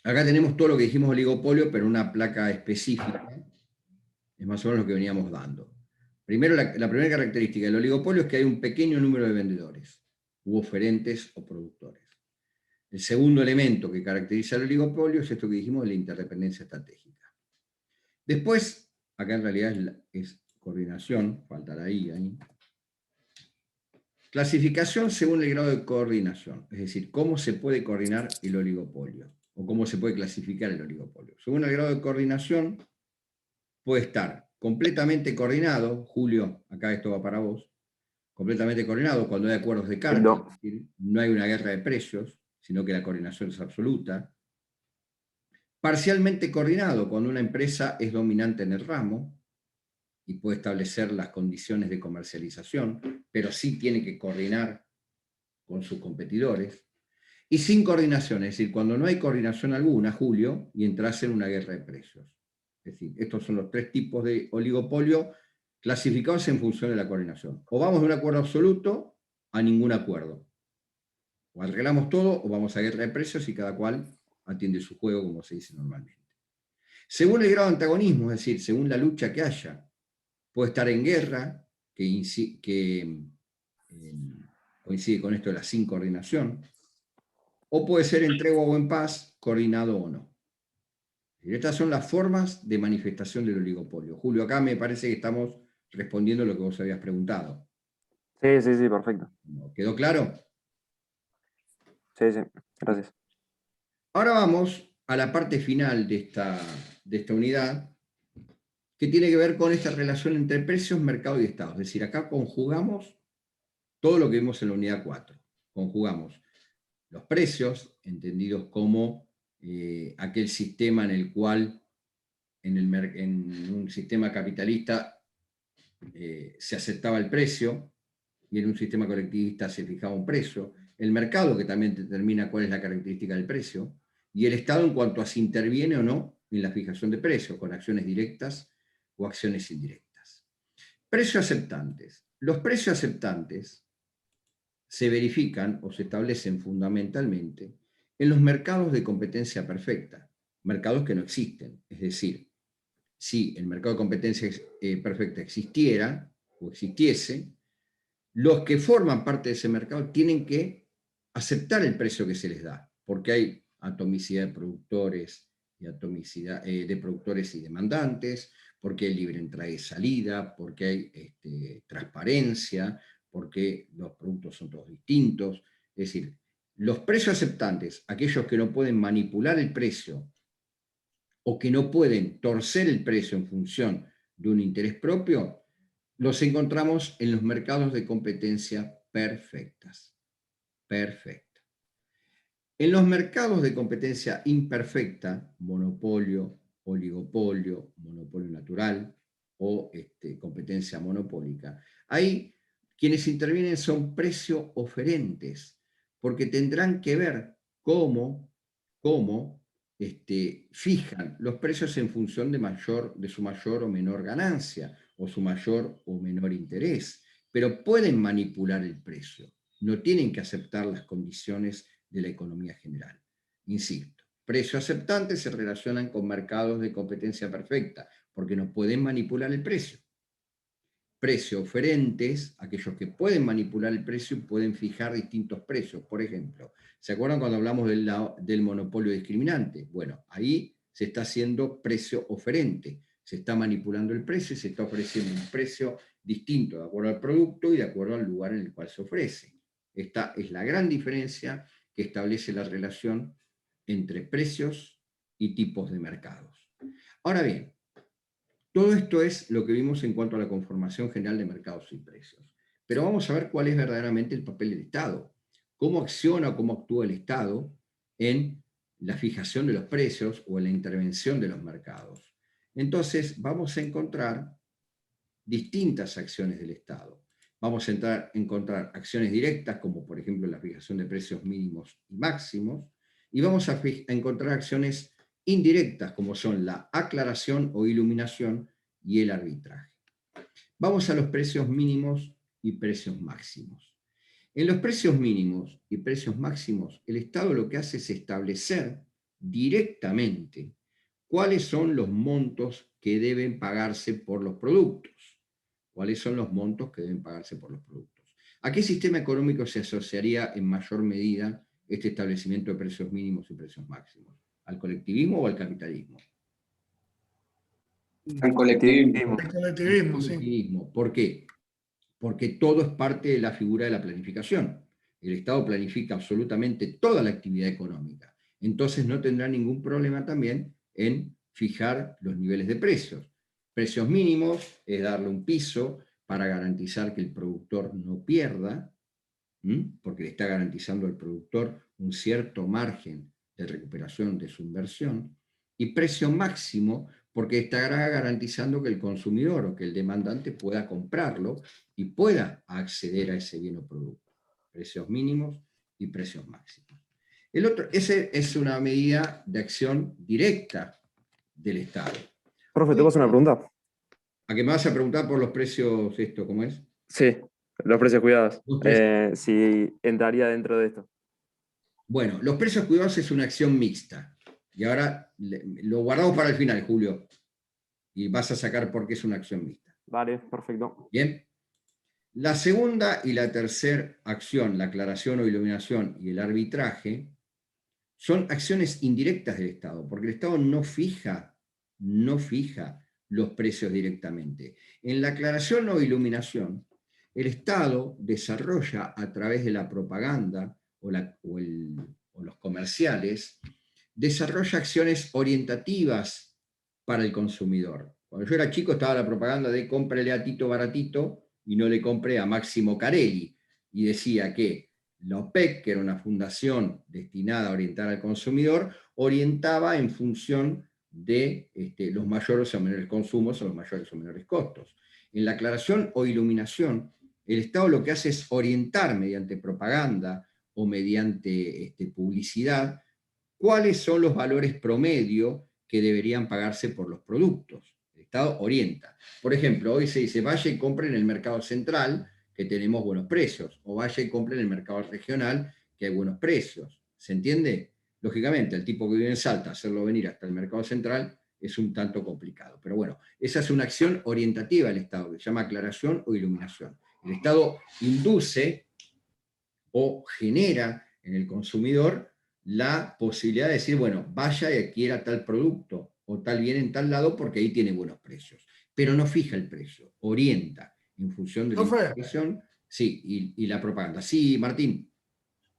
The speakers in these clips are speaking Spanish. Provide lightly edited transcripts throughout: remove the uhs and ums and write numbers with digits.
Acá tenemos todo lo que dijimos oligopolio, pero una placa específica. Es más o menos lo que veníamos dando. Primero, la primera característica del oligopolio es que hay un pequeño número de vendedores, u oferentes o productores. El segundo elemento que caracteriza el oligopolio es esto que dijimos de la interdependencia estratégica. Después, acá en realidad es coordinación, faltará ahí. Clasificación según el grado de coordinación, es decir, cómo se puede coordinar el oligopolio, o cómo se puede clasificar el oligopolio. Según el grado de coordinación, puede estar completamente coordinado, Julio, acá esto va para vos, completamente coordinado cuando hay acuerdos de carga, No. es decir, no hay una guerra de precios, sino que la coordinación es absoluta. Parcialmente coordinado cuando una empresa es dominante en el ramo y puede establecer las condiciones de comercialización, pero sí tiene que coordinar con sus competidores. Y sin coordinación, es decir, cuando no hay coordinación alguna, Julio, y entras en una guerra de precios. Es decir, estos son los tres tipos de oligopolio clasificados en función de la coordinación. O vamos de un acuerdo absoluto a ningún acuerdo. O arreglamos todo o vamos a guerra de precios y cada cual atiende su juego, como se dice normalmente. Según el grado de antagonismo, es decir, según la lucha que haya, puede estar en guerra, que coincide con esto de la sin coordinación, o puede ser en tregua o en paz, coordinado o no. Estas son las formas de manifestación del oligopolio. Julio, acá me parece que estamos respondiendo a lo que vos habías preguntado. Sí, sí, sí, perfecto. ¿Quedó claro? Sí, sí, gracias. Ahora vamos a la parte final de esta unidad, que tiene que ver con esta relación entre precios, mercado y Estado. Es decir, acá conjugamos todo lo que vimos en la unidad 4. Conjugamos los precios, entendidos como aquel sistema en el cual en un sistema capitalista se aceptaba el precio y en un sistema colectivista se fijaba un precio, el mercado que también determina cuál es la característica del precio, y el Estado en cuanto a si interviene o no en la fijación de precios, con acciones directas o acciones indirectas. Precios aceptantes. Los precios aceptantes se verifican o se establecen fundamentalmente en los mercados de competencia perfecta, mercados que no existen. Es decir, si el mercado de competencia perfecta existiera o existiese, los que forman parte de ese mercado tienen que aceptar el precio que se les da, porque hay atomicidad de productores y atomicidad de productores y demandantes, porque hay libre entrada y salida, porque hay transparencia, porque los productos son todos distintos. Es decir, los precios aceptantes, aquellos que no pueden manipular el precio o que no pueden torcer el precio en función de un interés propio, los encontramos en los mercados de competencia perfectas. Perfecta. En los mercados de competencia imperfecta, monopolio, oligopolio, monopolio natural o competencia monopólica, ahí quienes intervienen son precio oferentes, porque tendrán que ver cómo fijan los precios en función de su mayor o menor ganancia o su mayor o menor interés, pero pueden manipular el precio, no tienen que aceptar las condiciones de la economía general. Insisto, precios aceptantes se relacionan con mercados de competencia perfecta, porque no pueden manipular el precio. Precios oferentes, aquellos que pueden manipular el precio y pueden fijar distintos precios. Por ejemplo, ¿se acuerdan cuando hablamos del monopolio discriminante? Bueno, ahí se está haciendo precio oferente. Se está manipulando el precio y se está ofreciendo un precio distinto de acuerdo al producto y de acuerdo al lugar en el cual se ofrece. Esta es la gran diferencia que establece la relación entre precios y tipos de mercados. Ahora bien, todo esto es lo que vimos en cuanto a la conformación general de mercados y precios. Pero vamos a ver cuál es verdaderamente el papel del Estado. Cómo acciona o cómo actúa el Estado en la fijación de los precios o en la intervención de los mercados. Entonces, vamos a encontrar distintas acciones del Estado. Vamos a encontrar acciones directas, como por ejemplo la fijación de precios mínimos y máximos, y vamos a encontrar acciones indirectas, como son la aclaración o iluminación y el arbitraje. Vamos a los precios mínimos y precios máximos. En los precios mínimos y precios máximos, el Estado lo que hace es establecer directamente cuáles son los montos que deben pagarse por los productos. ¿Cuáles son los montos que deben pagarse por los productos? ¿A qué sistema económico se asociaría en mayor medida este establecimiento de precios mínimos y precios máximos? ¿Al colectivismo o al capitalismo? Al colectivismo. El Al colectivismo, sí. colectivismo. ¿Por qué? Porque todo es parte de la figura de la planificación. El Estado planifica absolutamente toda la actividad económica. Entonces no tendrá ningún problema también en fijar los niveles de precios. Precios mínimos es darle un piso para garantizar que el productor no pierda, porque le está garantizando al productor un cierto margen de recuperación de su inversión, y precio máximo porque estará garantizando que el consumidor o que el demandante pueda comprarlo y pueda acceder a ese bien o producto. Precios mínimos y precios máximos. Ese es una medida de acción directa del Estado. Profe, ¿te paso una pregunta? ¿A qué me vas a preguntar por los precios esto, cómo es? Sí, los precios cuidados. Los precios. Si entraría dentro de esto. Bueno, los precios cuidados es una acción mixta. Y ahora lo guardamos para el final, Julio. Y vas a sacar por qué es una acción mixta. Vale, perfecto. Bien. La segunda y la tercera acción, la aclaración o iluminación y el arbitraje, son acciones indirectas del Estado, porque el Estado no fija los precios directamente. En la aclaración o iluminación, el Estado desarrolla a través de la propaganda o los comerciales, desarrolla acciones orientativas para el consumidor. Cuando yo era chico estaba la propaganda de cómprele a Tito baratito y no le compré a Máximo Carelli, y decía que la OPEC, que era una fundación destinada a orientar al consumidor, orientaba en función de los mayores o menores consumos o los mayores o menores costos. En la aclaración o iluminación, el Estado lo que hace es orientar mediante propaganda o mediante publicidad cuáles son los valores promedio que deberían pagarse por los productos. El Estado orienta. Por ejemplo, hoy se dice, vaya y compre en el mercado central, que tenemos buenos precios, o vaya y compre en el mercado regional, que hay buenos precios. ¿Se entiende? Lógicamente, el tipo que vive en Salta, hacerlo venir hasta el mercado central es un tanto complicado. Pero bueno, esa es una acción orientativa del Estado, que se llama aclaración o iluminación. El Estado induce o genera en el consumidor la posibilidad de decir, bueno, vaya y adquiera tal producto o tal bien en tal lado porque ahí tiene buenos precios. Pero no fija el precio, orienta en función de la Profe, información, sí, y la propaganda. Sí, Martín.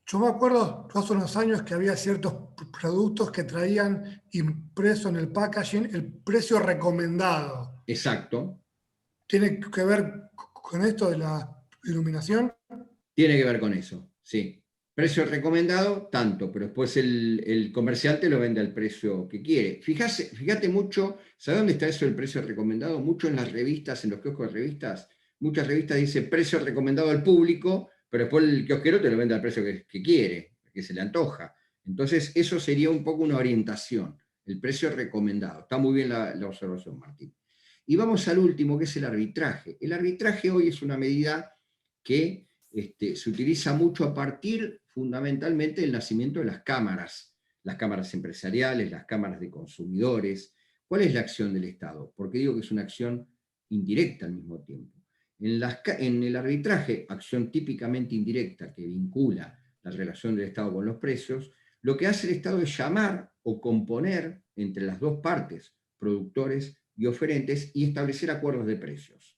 yo me acuerdo hace unos años que había ciertos productos que traían impreso en el packaging el precio recomendado. Exacto. ¿Tiene que ver con esto de la iluminación? Tiene que ver con eso, sí. Precio recomendado, tanto, pero después el comercial te lo vende al precio que quiere. Fíjate mucho, ¿sabes dónde está eso del precio recomendado? Mucho en las revistas, en los kioscos de revistas. Muchas revistas dicen precio recomendado al público, pero después el kiosquero te lo vende al precio que quiere, que se le antoja. Entonces, eso sería un poco una orientación, el precio recomendado. Está muy bien la observación, Martín. Y vamos al último, que es el arbitraje. El arbitraje hoy es una medida que se utiliza mucho a partir fundamentalmente del nacimiento de las cámaras empresariales, las cámaras de consumidores. ¿Cuál es la acción del Estado? Porque digo que es una acción indirecta al mismo tiempo. En el arbitraje, acción típicamente indirecta que vincula la relación del Estado con los precios, lo que hace el Estado es llamar o componer entre las dos partes, productores y oferentes, y establecer acuerdos de precios.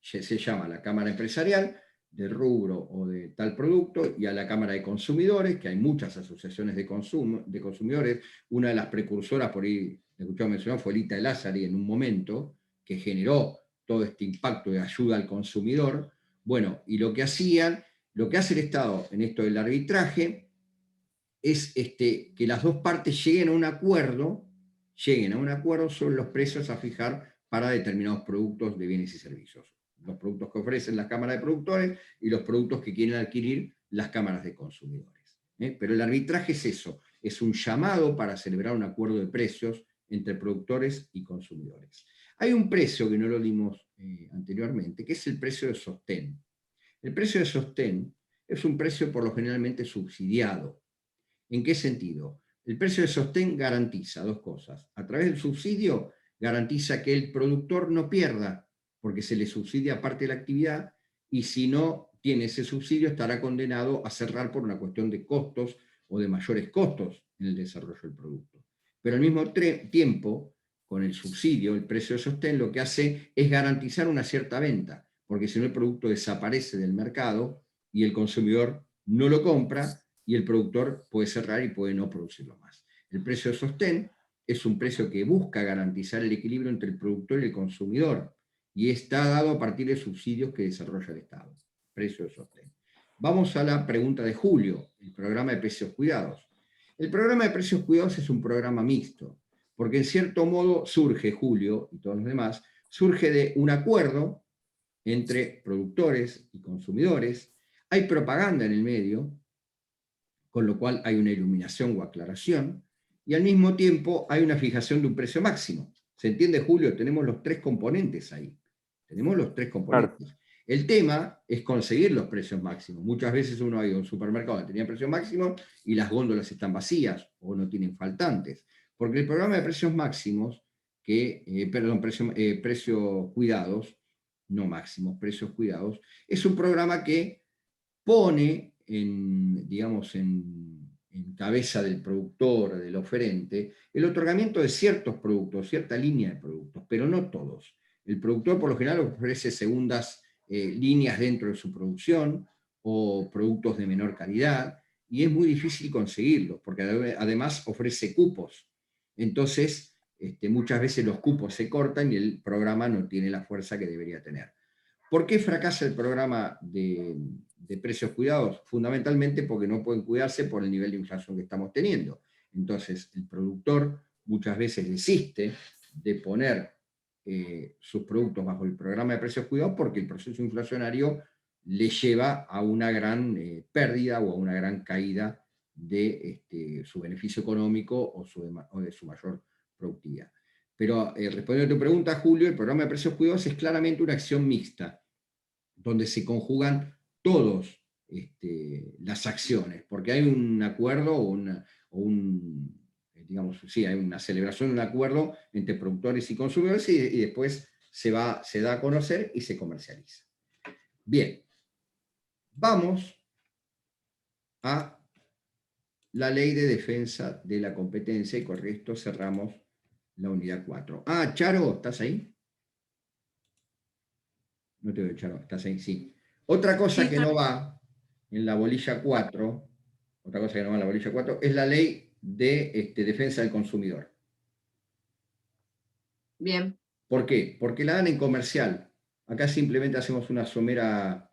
Se llama a la Cámara Empresarial del rubro o de tal producto y a la Cámara de Consumidores, que hay muchas asociaciones de consumidores. Una de las precursoras, por ahí le escuchaba mencionar, fue Lita Lázari en un momento, que generó todo este impacto de ayuda al consumidor. Bueno, y lo que hace el Estado en esto del arbitraje es que las dos partes lleguen a un acuerdo sobre los precios a fijar para determinados productos de bienes y servicios. Los productos que ofrecen las cámaras de productores y los productos que quieren adquirir las cámaras de consumidores. Pero el arbitraje es eso, es un llamado para celebrar un acuerdo de precios entre productores y consumidores. Hay un precio que no lo dimos anteriormente, que es el precio de sostén. El precio de sostén es un precio por lo generalmente subsidiado. ¿En qué sentido? El precio de sostén garantiza dos cosas. A través del subsidio garantiza que el productor no pierda, porque se le subsidia parte de la actividad, y si no tiene ese subsidio estará condenado a cerrar por una cuestión de costos o de mayores costos en el desarrollo del producto. Pero al mismo tiempo, con el subsidio, el precio de sostén lo que hace es garantizar una cierta venta, porque si no el producto desaparece del mercado y el consumidor no lo compra y el productor puede cerrar y puede no producirlo más. El precio de sostén es un precio que busca garantizar el equilibrio entre el productor y el consumidor y está dado a partir de subsidios que desarrolla el Estado. Precio de sostén. Vamos a la pregunta de Julio, el programa de precios cuidados. El programa de precios cuidados es un programa mixto, porque en cierto modo surge, Julio y todos los demás, surge de un acuerdo entre productores y consumidores, hay propaganda en el medio, con lo cual hay una iluminación o aclaración, y al mismo tiempo hay una fijación de un precio máximo. ¿Se entiende, Julio? Tenemos los tres componentes ahí. Tenemos los tres componentes. Claro. El tema es conseguir los precios máximos. Muchas veces uno ha ido a un supermercado que tenía precios máximos y las góndolas están vacías o no tienen faltantes. Porque el programa de precios máximos, precios cuidados, no máximos, precios cuidados, es un programa que pone digamos, en cabeza del productor, del oferente, el otorgamiento de ciertos productos, cierta línea de productos, pero no todos. El productor por lo general ofrece segundas líneas dentro de su producción o productos de menor calidad, y es muy difícil conseguirlos, porque además ofrece cupos. Entonces, muchas veces los cupos se cortan y el programa no tiene la fuerza que debería tener. ¿Por qué fracasa el programa de precios cuidados? Fundamentalmente porque no pueden cuidarse por el nivel de inflación que estamos teniendo. Entonces, el productor muchas veces desiste de poner sus productos bajo el programa de precios cuidados porque el proceso inflacionario le lleva a una gran pérdida o a una gran caída de su beneficio económico o de su mayor productividad. Pero respondiendo a tu pregunta, Julio, el programa de precios cuidados es claramente una acción mixta, donde se conjugan todas las acciones, porque hay un acuerdo digamos, sí, hay una celebración de un acuerdo entre productores y consumidores y después se da a conocer y se comercializa. Bien, vamos a la Ley de Defensa de la Competencia y con esto cerramos la unidad 4. Ah, Charo, ¿estás ahí? No te veo, Charo, ¿estás ahí? Sí. Otra cosa que no va en la bolilla 4, es la ley de defensa del consumidor. Bien. ¿Por qué? Porque la dan en comercial. Acá simplemente hacemos una somera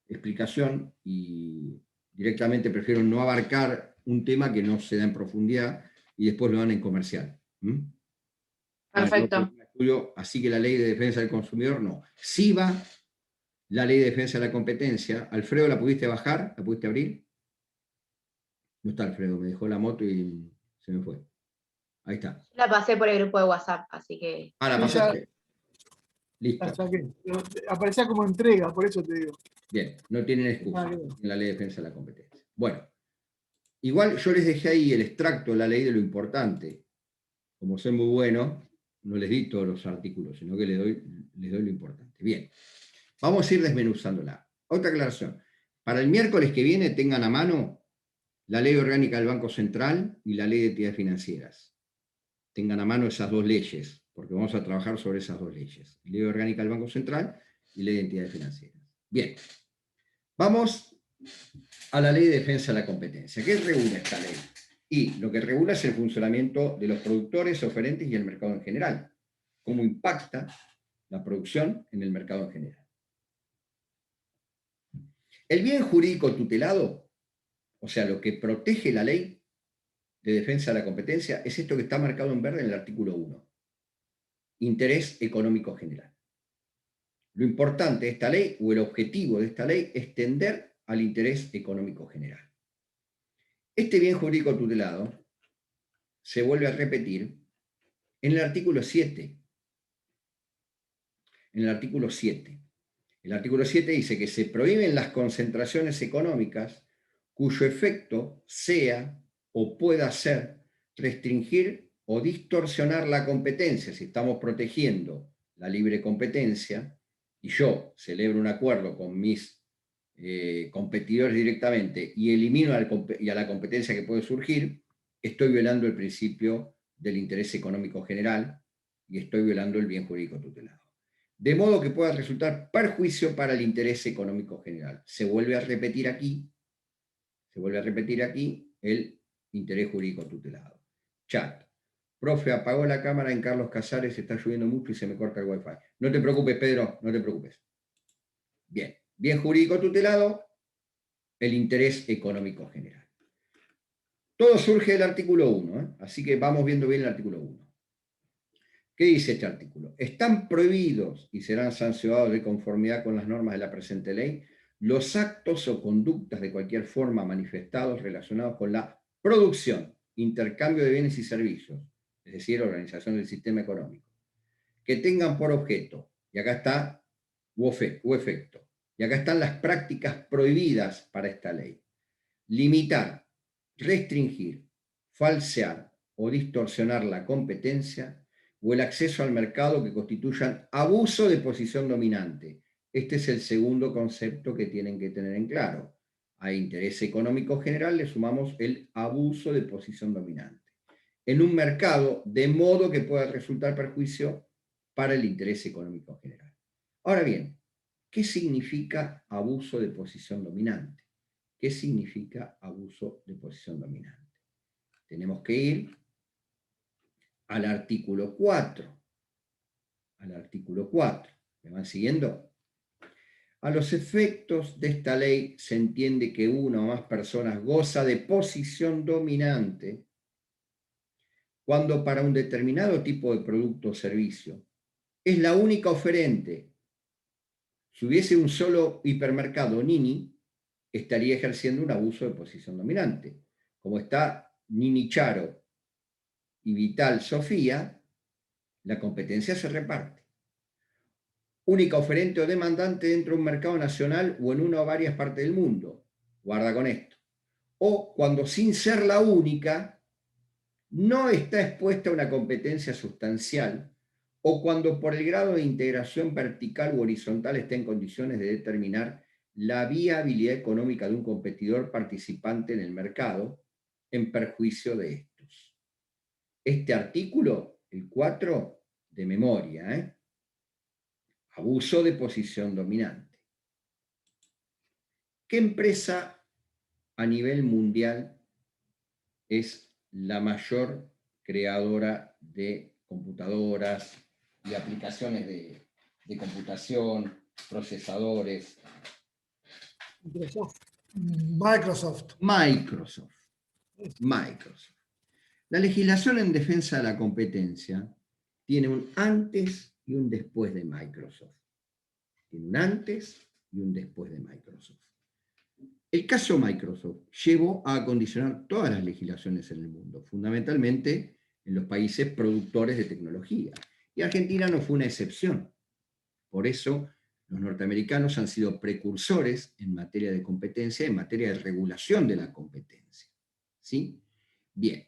explicación y directamente prefiero no abarcar un tema que no se da en profundidad y después lo dan en comercial. Perfecto. Así que la ley de defensa del consumidor no. Sí va la ley de defensa de la competencia. Alfredo, ¿la pudiste bajar? ¿La pudiste abrir? No está Alfredo, me dejó la moto y se me fue. Ahí está. La pasé por el grupo de WhatsApp, así que... Ah, la pasaste. Listo. Aparecía como entrega, por eso te digo. Bien, no tienen excusa en la ley de defensa de la competencia. Bueno, igual yo les dejé ahí el extracto de la ley de lo importante. Como soy muy bueno, no les di todos los artículos, sino que les doy lo importante. Bien, vamos a ir desmenuzándola. Otra aclaración. Para el miércoles que viene tengan a mano la ley orgánica del Banco Central y la ley de entidades financieras. Tengan a mano esas dos leyes, porque vamos a trabajar sobre esas dos leyes. Ley orgánica del Banco Central y ley de entidades financieras. Bien, vamos a la ley de defensa de la competencia. ¿Qué regula esta ley? Y lo que regula es el funcionamiento de los productores, oferentes y el mercado en general. Cómo impacta la producción en el mercado en general. El bien jurídico tutelado, o sea, lo que protege la ley de defensa de la competencia, es esto que está marcado en verde en el artículo 1. Interés económico general. Lo importante de esta ley, o el objetivo de esta ley, es tender al interés económico general. Este bien jurídico tutelado se vuelve a repetir en el artículo 7. En el artículo 7. El artículo 7 dice que se prohíben las concentraciones económicas cuyo efecto sea o pueda hacer restringir o distorsionar la competencia. Si estamos protegiendo la libre competencia y yo celebro un acuerdo con mis competidores directamente y elimino a la competencia que puede surgir, estoy violando el principio del interés económico general y estoy violando el bien jurídico tutelado. De modo que pueda resultar perjuicio para el interés económico general. Se vuelve a repetir aquí el interés jurídico tutelado. Chat. Profe, apagó la cámara en Carlos Casares, está lloviendo mucho y se me corta el wifi. No te preocupes, Pedro, no te preocupes. Bien, bien jurídico tutelado, el interés económico general. Todo surge del artículo 1, así que vamos viendo bien el artículo 1. ¿Qué dice este artículo? Están prohibidos y serán sancionados de conformidad con las normas de la presente ley los actos o conductas de cualquier forma manifestados relacionados con la producción, intercambio de bienes y servicios, es decir, organización del sistema económico, que tengan por objeto, y acá está, u efecto, y acá están las prácticas prohibidas para esta ley. Limitar, restringir, falsear o distorsionar la competencia o el acceso al mercado que constituyan abuso de posición dominante. Este es el segundo concepto que tienen que tener en claro. A interés económico general le sumamos el abuso de posición dominante en un mercado, de modo que pueda resultar perjuicio para el interés económico general. Ahora bien, ¿qué significa abuso de posición dominante? ¿Qué significa abuso de posición dominante? Tenemos que ir al artículo 4. Al artículo 4. ¿Me van siguiendo? A los efectos de esta ley se entiende que una o más personas goza de posición dominante cuando para un determinado tipo de producto o servicio es la única oferente. Si hubiese un solo hipermercado Nini, estaría ejerciendo un abuso de posición dominante. Como está Nini Charo y Vital Sofía, la competencia se reparte. Única oferente o demandante dentro de un mercado nacional o en una o varias partes del mundo. Guarda con esto. O cuando sin ser la única, no está expuesta a una competencia sustancial, o cuando por el grado de integración vertical u horizontal está en condiciones de determinar la viabilidad económica de un competidor participante en el mercado en perjuicio de estos. Este artículo, el 4, de memoria, abuso de posición dominante. ¿Qué empresa a nivel mundial es la mayor creadora de computadoras y aplicaciones de computación, procesadores? Microsoft. Microsoft. La legislación en defensa de la competencia tiene un antes y un después de Microsoft. Tiene un antes y un después de Microsoft. El caso Microsoft llevó a acondicionar todas las legislaciones en el mundo, fundamentalmente en los países productores de tecnología. Y Argentina no fue una excepción. Por eso, los norteamericanos han sido precursores en materia de competencia, en materia de regulación de la competencia. ¿Sí? Bien.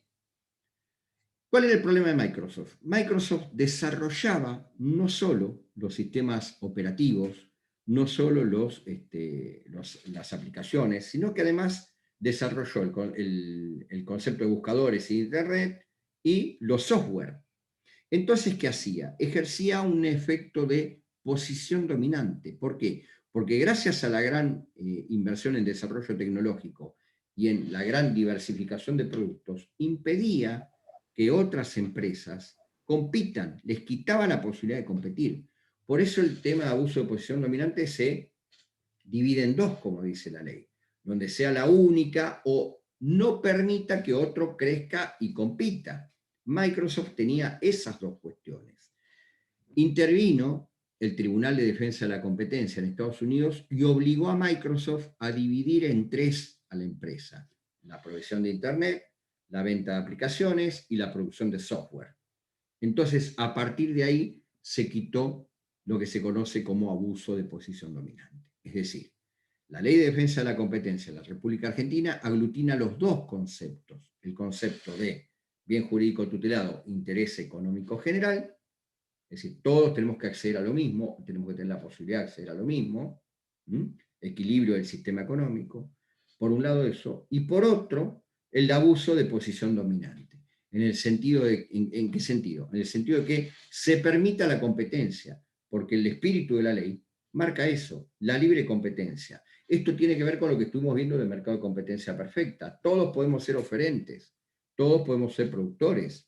¿Cuál era el problema de Microsoft? Microsoft desarrollaba no solo los sistemas operativos, no solo las aplicaciones, sino que además desarrolló el concepto de buscadores y Internet y los software. Entonces, ¿qué hacía? Ejercía un efecto de posición dominante. ¿Por qué? Porque gracias a la gran inversión en desarrollo tecnológico y en la gran diversificación de productos, impedía que otras empresas compitan, les quitaba la posibilidad de competir. Por eso el tema de abuso de posición dominante se divide en dos, como dice la ley, donde sea la única o no permita que otro crezca y compita. Microsoft tenía esas dos cuestiones. Intervino el Tribunal de Defensa de la Competencia en Estados Unidos y obligó a Microsoft a dividir en tres a la empresa: la provisión de Internet, la venta de aplicaciones y la producción de software. Entonces, a partir de ahí se quitó lo que se conoce como abuso de posición dominante. Es decir, La Ley de Defensa de la Competencia de la República Argentina aglutina los dos conceptos. El concepto de bien jurídico tutelado, interés económico general, es decir, todos tenemos que acceder a lo mismo, tenemos que tener la posibilidad de acceder a lo mismo, equilibrio del sistema económico, por un lado eso, y por otro, el abuso de posición dominante. ¿En el sentido de, en qué sentido? En el sentido de que se permita la competencia, porque el espíritu de la ley marca eso, la libre competencia. Esto tiene que ver con lo que estuvimos viendo del mercado de competencia perfecta. Todos podemos ser oferentes, todos podemos ser productores.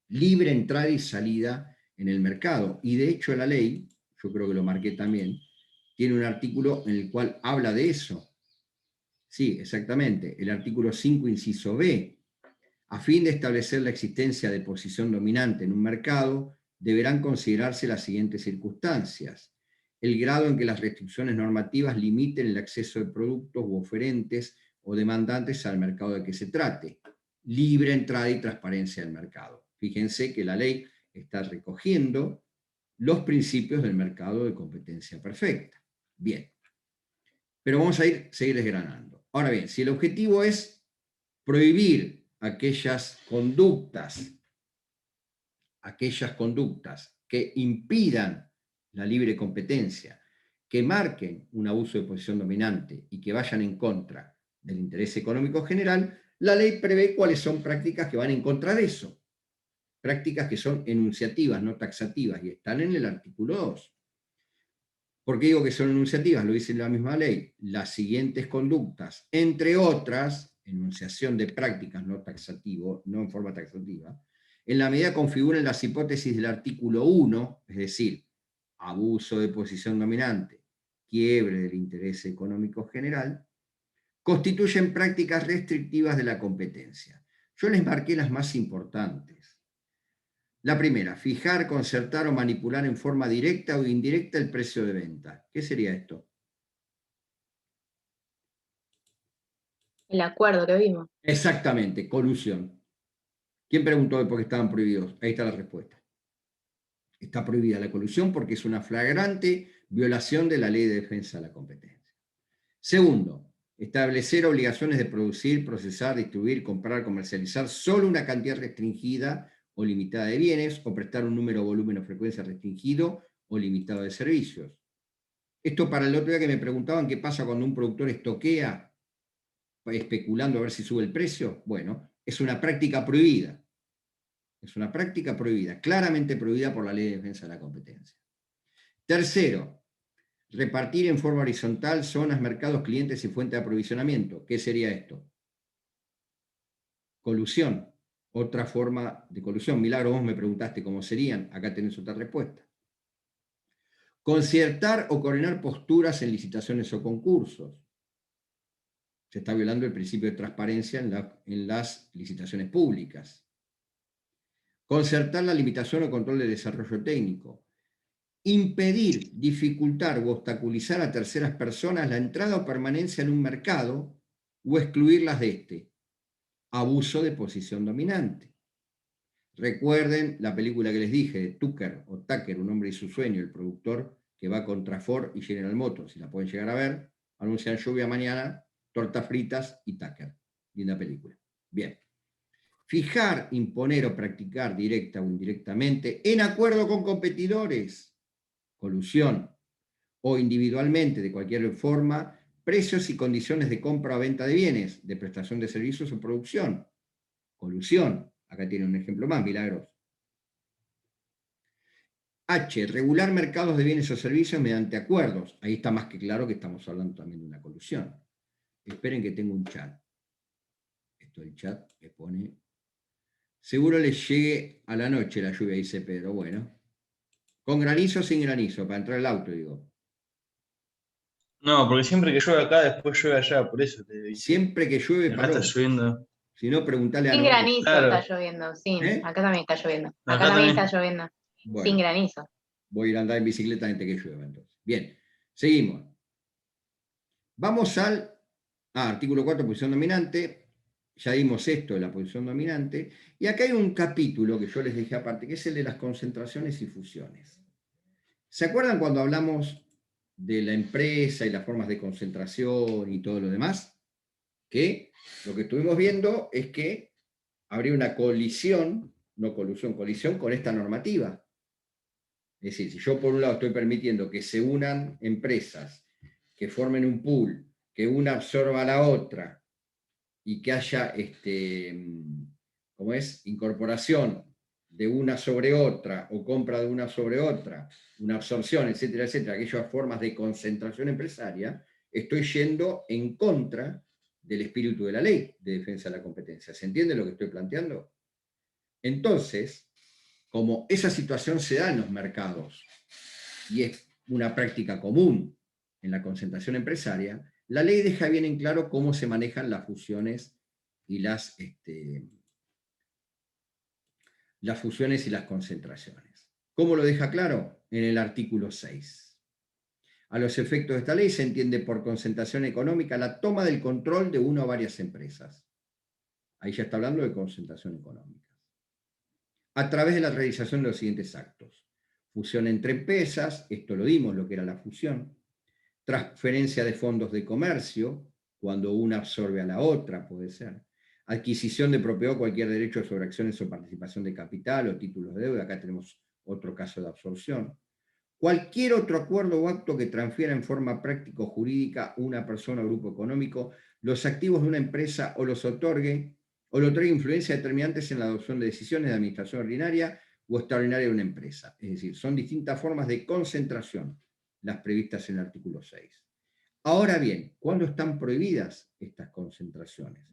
Libre entrada y salida en el mercado. Y de hecho la ley, yo creo que lo marqué también, tiene un artículo en el cual habla de eso. Sí, exactamente, el artículo 5, inciso B. A fin de establecer la existencia de posición dominante en un mercado, deberán considerarse las siguientes circunstancias: el grado en que las restricciones normativas limiten el acceso de productos u oferentes o demandantes al mercado de que se trate, libre entrada y transparencia del mercado. Fíjense que la ley está recogiendo los principios del mercado de competencia perfecta. Bien, pero vamos a seguir desgranando. Ahora bien, si el objetivo es prohibir aquellas conductas que impidan la libre competencia, que marquen un abuso de posición dominante y que vayan en contra del interés económico general, la ley prevé cuáles son prácticas que van en contra de eso. Prácticas que son enunciativas, no taxativas, y están en el artículo 2. ¿Por qué digo que son enunciativas? Lo dice la misma ley. Las siguientes conductas, entre otras, enunciación de prácticas no taxativo, no en forma taxativa, en la medida configuren las hipótesis del artículo 1, es decir, abuso de posición dominante, quiebre del interés económico general, constituyen prácticas restrictivas de la competencia. Yo les marqué las más importantes. La primera, fijar, concertar o manipular en forma directa o indirecta el precio de venta. ¿Qué sería esto? El acuerdo que vimos. Exactamente, colusión. ¿Quién preguntó por qué estaban prohibidos? Ahí está la respuesta. Está prohibida la colusión porque es una flagrante violación de la Ley de Defensa de la Competencia. Segundo, establecer obligaciones de producir, procesar, distribuir, comprar, comercializar solo una cantidad restringida o limitada de bienes, o prestar un número, volumen o frecuencia restringido o limitado de servicios. Esto para el otro día que me preguntaban qué pasa cuando un productor estoquea especulando a ver si sube el precio. Bueno, es una práctica prohibida. Es una práctica prohibida, claramente prohibida por la Ley de Defensa de la Competencia. Tercero, repartir en forma horizontal zonas, mercados, clientes y fuente de aprovisionamiento. ¿Qué sería esto? Colusión. Otra forma de colusión. Milagro, vos me preguntaste cómo serían. Acá tenés otra respuesta. Concertar o coordinar posturas en licitaciones o concursos. Se está violando el principio de transparencia en las licitaciones públicas. Concertar la limitación o control de desarrollo técnico. Impedir, dificultar o obstaculizar a terceras personas la entrada o permanencia en un mercado o excluirlas de este. Abuso de posición dominante. Recuerden la película que les dije de Tucker, Un hombre y su sueño, el productor que va contra Ford y General Motors, si la pueden llegar a ver, anuncian lluvia mañana, tortas fritas y Tucker. Linda película. Bien. Fijar, imponer o practicar directa o indirectamente en acuerdo con competidores, colusión, o individualmente de cualquier forma, precios y condiciones de compra o venta de bienes, de prestación de servicios o producción, colusión. Acá tiene un ejemplo más, Milagros. H, regular mercados de bienes o servicios mediante acuerdos. Ahí está más que claro que estamos hablando también de una colusión. Esperen que tengo un chat. Esto del chat me pone... Seguro les llegue a la noche la lluvia, dice Pedro. Bueno. ¿Con granizo o sin granizo? Para entrar al auto, digo. No, porque siempre que llueve acá, después llueve allá, por eso te dice. Siempre que llueve, Acá paró. está lloviendo. Si no, preguntale a Sin Noé. granizo Claro. está lloviendo, sí. ¿Eh? Acá también está lloviendo. Acá, Acá también también. está lloviendo. Bueno, Sin granizo. voy a ir a andar en bicicleta antes que llueva, entonces. Bien, seguimos. Vamos al artículo 4, posición dominante. Ya dimos esto de la posición dominante. Y acá hay un capítulo que yo les dejé aparte, que es el de las concentraciones y fusiones. ¿Se acuerdan cuando hablamos de la empresa y las formas de concentración y todo lo demás, que lo que estuvimos viendo es que habría una colisión, no colusión, colisión con esta normativa. Es decir, si yo por un lado estoy permitiendo que se unan empresas, que formen un pool, que una absorba a la otra, y que haya ¿cómo es? Incorporación de una sobre otra, o compra de una sobre otra, una absorción, etcétera, etcétera, aquellas formas de concentración empresaria, estoy yendo en contra del espíritu de la ley de defensa de la competencia. ¿Se entiende lo que estoy planteando? Entonces, como esa situación se da en los mercados y es una práctica común en la concentración empresaria, la ley deja bien en claro cómo se manejan las fusiones y las fusiones y las concentraciones. ¿Cómo lo deja claro? En el artículo 6. A los efectos de esta ley se entiende por concentración económica la toma del control de una o varias empresas. Ahí ya está hablando de concentración económica. A través de la realización de los siguientes actos. Fusión entre empresas, esto lo dimos, lo que era la fusión. Transferencia de fondos de comercio, cuando una absorbe a la otra, puede ser. Adquisición de propiedad o cualquier derecho sobre acciones o participación de capital o títulos de deuda, acá tenemos otro caso de absorción. Cualquier otro acuerdo o acto que transfiera en forma práctico-jurídica una persona o grupo económico los activos de una empresa o los otorgue o le otorgue influencia determinantes en la adopción de decisiones de administración ordinaria o extraordinaria de una empresa. Es decir, son distintas formas de concentración las previstas en el artículo 6. Ahora bien, ¿cuándo están prohibidas estas concentraciones?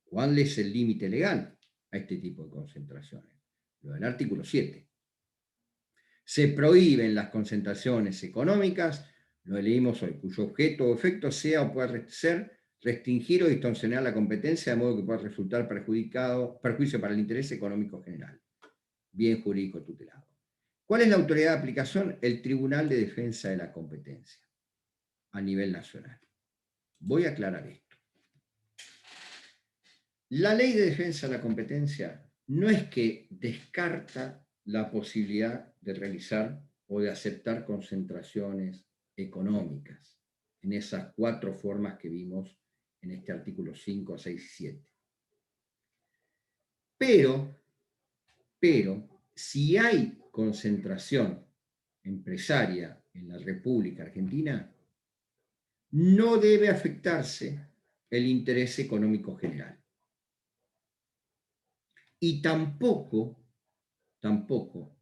¿Cuál es el límite legal a este tipo de concentraciones? Lo del artículo 7. Se prohíben las concentraciones económicas, lo leímos hoy, cuyo objeto o efecto sea o pueda ser restringir o distorsionar la competencia de modo que pueda resultar perjuicio para el interés económico general, bien jurídico tutelado. ¿Cuál es la autoridad de aplicación? El Tribunal de Defensa de la Competencia a nivel nacional. Voy a aclarar esto. La Ley de Defensa de la Competencia no es que descarta la posibilidad de realizar o de aceptar concentraciones económicas en esas 4 formas que vimos en este artículo 5, 6 y 7. Pero, si hay concentración empresaria en la República Argentina, no debe afectarse el interés económico general. Y tampoco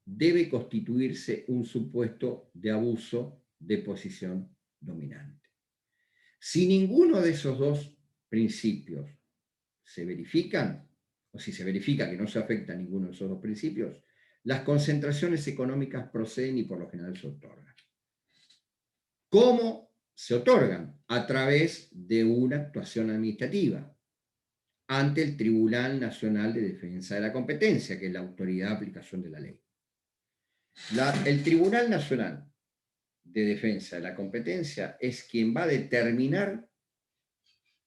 debe constituirse un supuesto de abuso de posición dominante. Si ninguno de esos dos principios se verifican, o si se verifica que no se afecta a ninguno de esos dos principios, las concentraciones económicas proceden y por lo general se otorgan. ¿Cómo se otorgan? A través de una actuación administrativa ante el Tribunal Nacional de Defensa de la Competencia, que es la autoridad de aplicación de la ley. El Tribunal Nacional de Defensa de la Competencia es quien va a determinar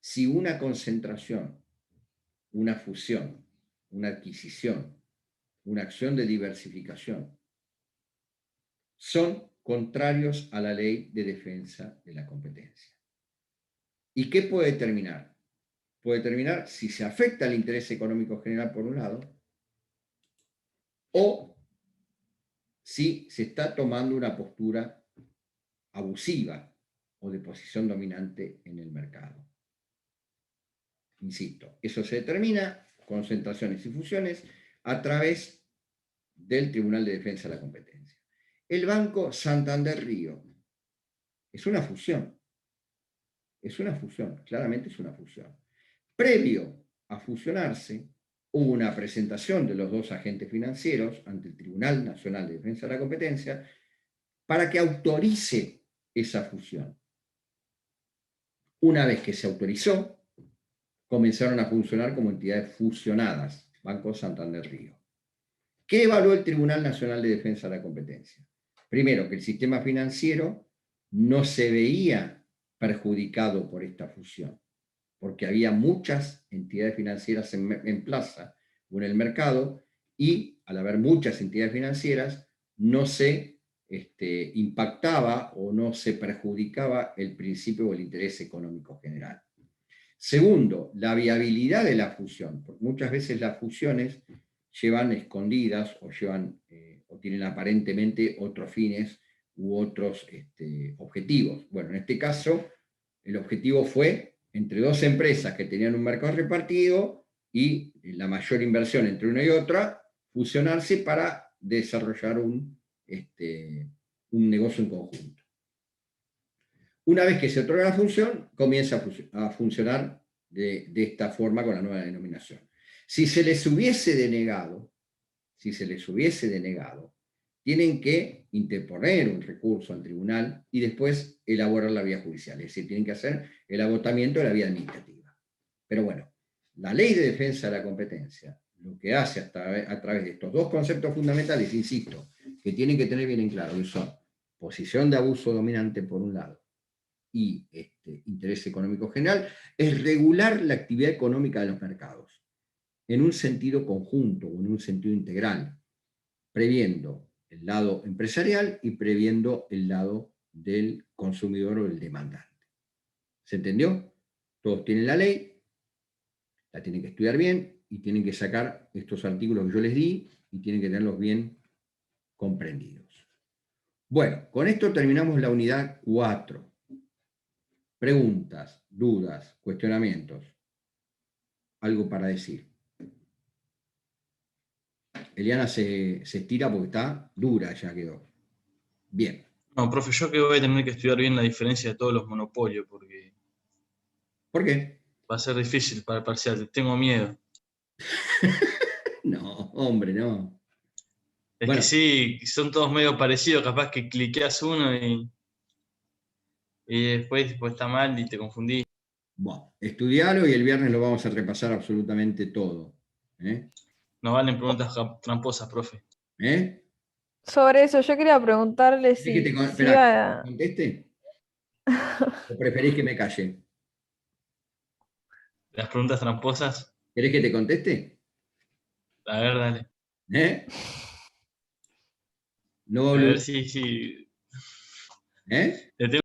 si una concentración, una fusión, una adquisición, una acción de diversificación son contrarios a la ley de defensa de la competencia. ¿Y qué puede determinar? Puede determinar si se afecta el interés económico general por un lado o si se está tomando una postura abusiva o de posición dominante en el mercado. Insisto, eso se determina, concentraciones y fusiones, a través del Tribunal de Defensa de la Competencia. El Banco Santander Río es una fusión. Es una fusión, claramente es una fusión. Previo a fusionarse, hubo una presentación de los dos agentes financieros ante el Tribunal Nacional de Defensa de la Competencia para que autorice esa fusión. Una vez que se autorizó, comenzaron a funcionar como entidades fusionadas, Banco Santander Río. ¿Qué evaluó el Tribunal Nacional de Defensa de la Competencia? Primero, que el sistema financiero no se veía perjudicado por esta fusión, porque había muchas entidades financieras en plaza o en el mercado, y al haber muchas entidades financieras, no se impactaba o no se perjudicaba el principio o el interés económico general. Segundo, la viabilidad de la fusión, porque muchas veces las fusiones llevan escondidas o o tienen aparentemente otros fines u otros objetivos. Bueno, en este caso, el objetivo fue entre dos empresas que tenían un mercado repartido y la mayor inversión entre una y otra, fusionarse para desarrollar un negocio en conjunto. Una vez que se otorga la función, comienza a funcionar de esta forma con la nueva denominación. Si se les hubiese denegado, tienen que interponer un recurso al tribunal y después elaborar la vía judicial, es decir, tienen que hacer el agotamiento de la vía administrativa. Pero bueno, la ley de defensa de la competencia, lo que hace a través de estos dos conceptos fundamentales, insisto, que tienen que tener bien en claro, que son posición de abuso dominante por un lado y interés económico general, es regular la actividad económica de los mercados en un sentido conjunto o en un sentido integral, previendo el lado empresarial y previendo el lado del consumidor o del demandante. ¿Se entendió? Todos tienen la ley, la tienen que estudiar bien y tienen que sacar estos artículos que yo les di y tienen que tenerlos bien comprendidos. Bueno, con esto terminamos la unidad 4. Preguntas, dudas, cuestionamientos. Algo para decir. Eliana se estira porque está dura, ya quedó. Bien. No, profe, yo que voy a tener que estudiar bien la diferencia de todos los monopolios, porque ¿Por qué? va a ser difícil para el parcial, tengo miedo. No, hombre, no. Es Bueno. que sí, son todos medio parecidos, capaz que cliqueas uno y después está mal y te confundís. Bueno, estudialo y el viernes lo vamos a repasar absolutamente todo. ¿Eh? No valen preguntas tramposas, profe. ¿Eh? Sobre eso, yo quería preguntarle ¿Querés que si espera, iba que te conteste? ¿O preferís que me calle? Las preguntas tramposas, ¿Querés que te conteste? a ver, dale. ¿Eh? No, A ver si ¿eh? le tengo